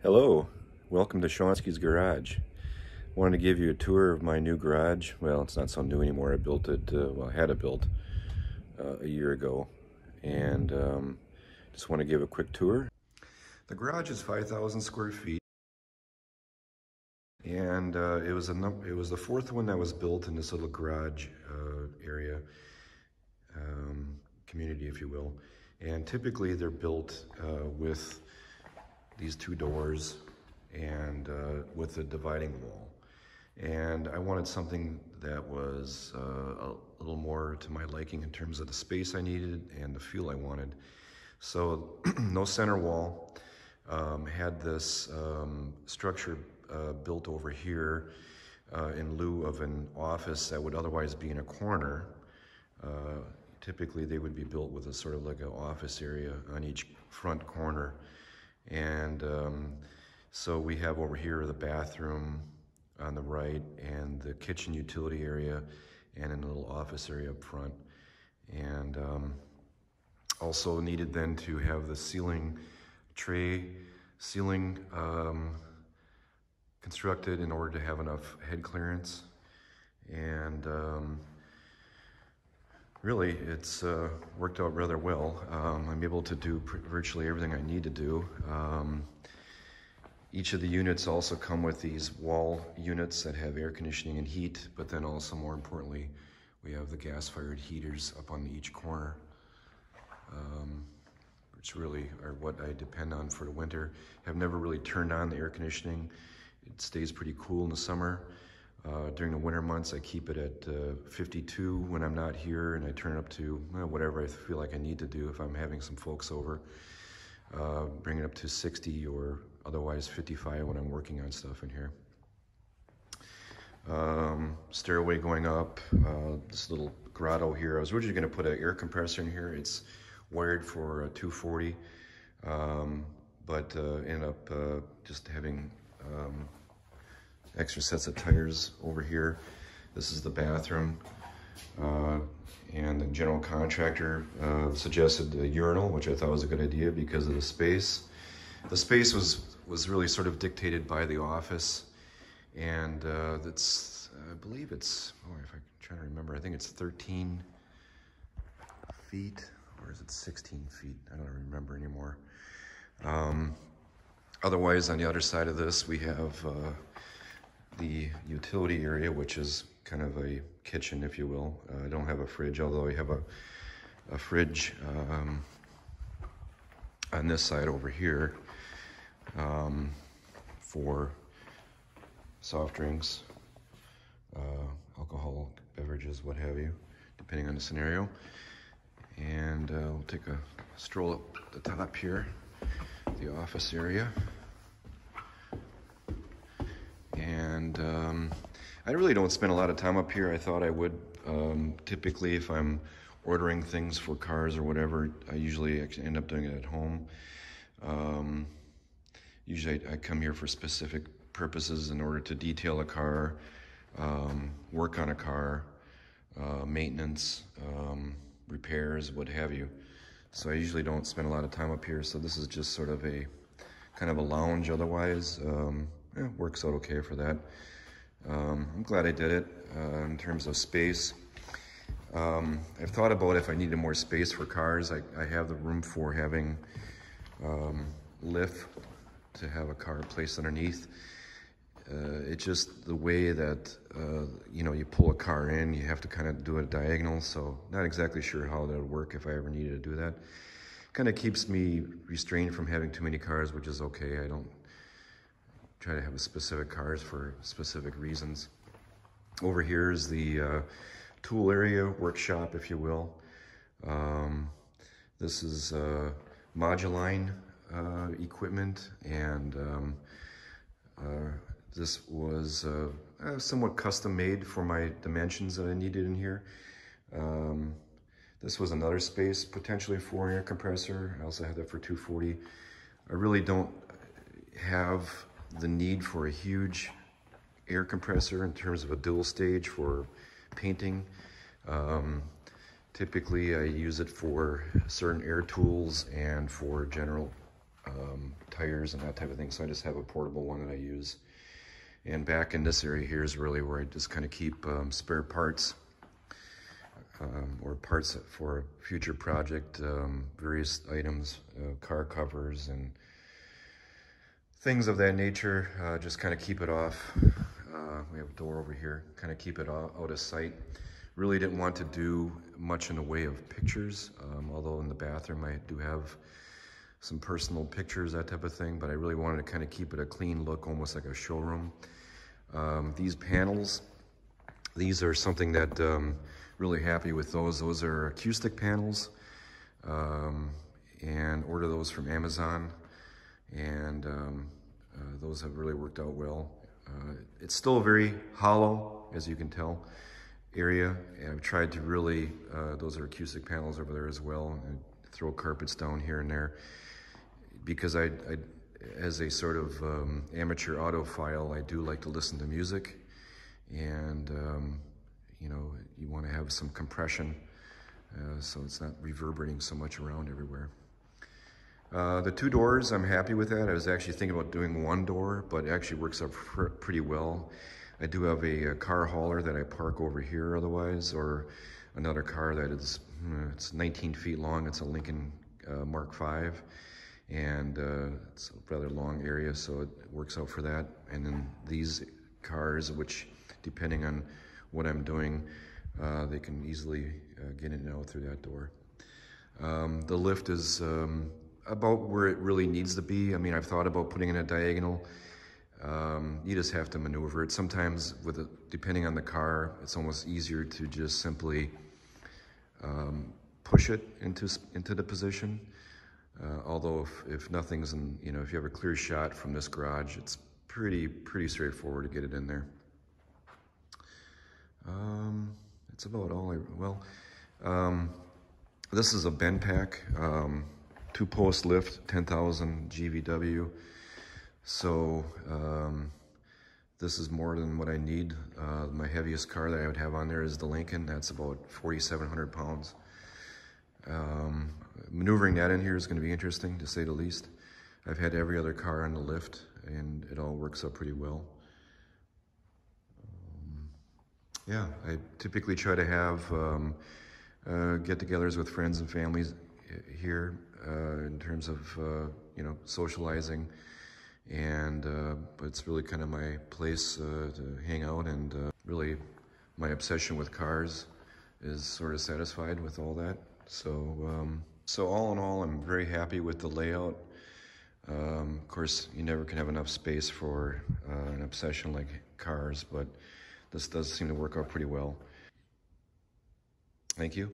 Hello, welcome to Shonsky's Garage. Wanted to give you a tour of my new garage. Well, it's not so new anymore. I built it, well, I had it built a year ago, and just want to give a quick tour. The garage is 5,000 square feet, and it was the fourth one that was built in this little garage area, community, if you will. And typically they're built with these two doors and with a dividing wall. And I wanted something that was a little more to my liking in terms of the space I needed and the feel I wanted. So no center wall. Had this structure built over here in lieu of an office that would otherwise be in a corner. Typically they would be built with a sort of like an office area on each front corner. And so we have over here the bathroom on the right and the kitchen utility area and a little office area up front. And also needed then to have the ceiling constructed in order to have enough head clearance. And really, it's worked out rather well. I'm able to do virtually everything I need to do. Each of the units also come with these wall units that have air conditioning and heat, but then also, more importantly, we have the gas-fired heaters up on each corner, which really are what I depend on for the winter. Have never really turned on the air conditioning. It stays pretty cool in the summer. During the winter months, I keep it at 52 when I'm not here, and I turn it up to whatever I feel like I need to do if I'm having some folks over. Bring it up to 60 or otherwise 55 when I'm working on stuff in here. Stairway going up, this little grotto here. I was originally going to put an air compressor in here. It's wired for 240, but ended up just having extra sets of tires over here. This is the bathroom, and the general contractor suggested a urinal, which I thought was a good idea because of the space. The space was really sort of dictated by the office, and that's, I believe it's, if I can try to remember, I think it's 13 feet, or is it 16 feet? I don't remember anymore. Otherwise, on the other side of this, we have the utility area, which is kind of a kitchen, if you will. I don't have a fridge, although I have a fridge on this side over here for soft drinks, alcohol, beverages, what have you, depending on the scenario. And we'll take a stroll up the top here, the office area. And I really don't spend a lot of time up here. I thought I would. Typically, if I'm ordering things for cars or whatever, I usually actually end up doing it at home. Usually I come here for specific purposes in order to detail a car, work on a car, maintenance, repairs, what have you. So I usually don't spend a lot of time up here. So this is just sort of a kind of a lounge otherwise. It works out okay for that. I'm glad I did it in terms of space. I've thought about if I needed more space for cars. I have the room for having lift to have a car placed underneath. It's just the way that you pull a car in, you have to kind of do it diagonal, so not exactly sure how that would work if I ever needed to do that. Kind of keeps me restrained from having too many cars, which is okay. I don't try to have specific cars for specific reasons. Over here is the tool area, workshop, if you will. This is Moduline equipment, and this was somewhat custom made for my dimensions that I needed in here. This was another space potentially for an air compressor. I also have that for 240. I really don't have the need for a huge air compressor in terms of a dual stage for painting. Typically I use it for certain air tools and for general tires and that type of thing. So I just have a portable one that I use. And back in this area here is really where I just kind of keep spare parts or parts for a future project, various items, car covers and things of that nature. Just kind of keep it off. We have a door over here, kind of keep it out of sight. Really didn't want to do much in the way of pictures, although in the bathroom I do have some personal pictures, that type of thing, but I really wanted to kind of keep it a clean look, almost like a showroom. These panels, these are something that really happy with those. Those are acoustic panels, and order those from Amazon, and those have really worked out well. It's still a very hollow, as you can tell, area. And I've tried to really, those are acoustic panels over there as well, and throw carpets down here and there, because I as a sort of amateur audiophile, I do like to listen to music, and you know, you want to have some compression so it's not reverberating so much around everywhere. The two doors, I'm happy with that. I was actually thinking about doing one door, but it actually works out pretty well. I do have a car hauler that I park over here otherwise, or another car that is, it's 19 feet long. It's a Lincoln Mark V, and it's a rather long area, so it works out for that. And then these cars, which depending on what I'm doing, they can easily get in and out through that door. The lift is about where it really needs to be. I mean, I've thought about putting in a diagonal. You just have to maneuver it. Sometimes, depending on the car, it's almost easier to just simply push it into the position. Although if nothing's in, you know, if you have a clear shot from this garage, it's pretty straightforward to get it in there. That's about all this is a bend pack, 2-post lift, 10,000 GVW. So this is more than what I need. My heaviest car that I would have on there is the Lincoln. That's about 4,700 pounds. Maneuvering that in here is going to be interesting, to say the least. I've had every other car on the lift, and it all works out pretty well. Yeah, I typically try to have get-togethers with friends and families here in terms of you know, socializing, and but it's really kind of my place to hang out, and really my obsession with cars is sort of satisfied with all that. So all in all, I'm very happy with the layout. Of course, you never can have enough space for an obsession like cars, but this does seem to work out pretty well. Thank you.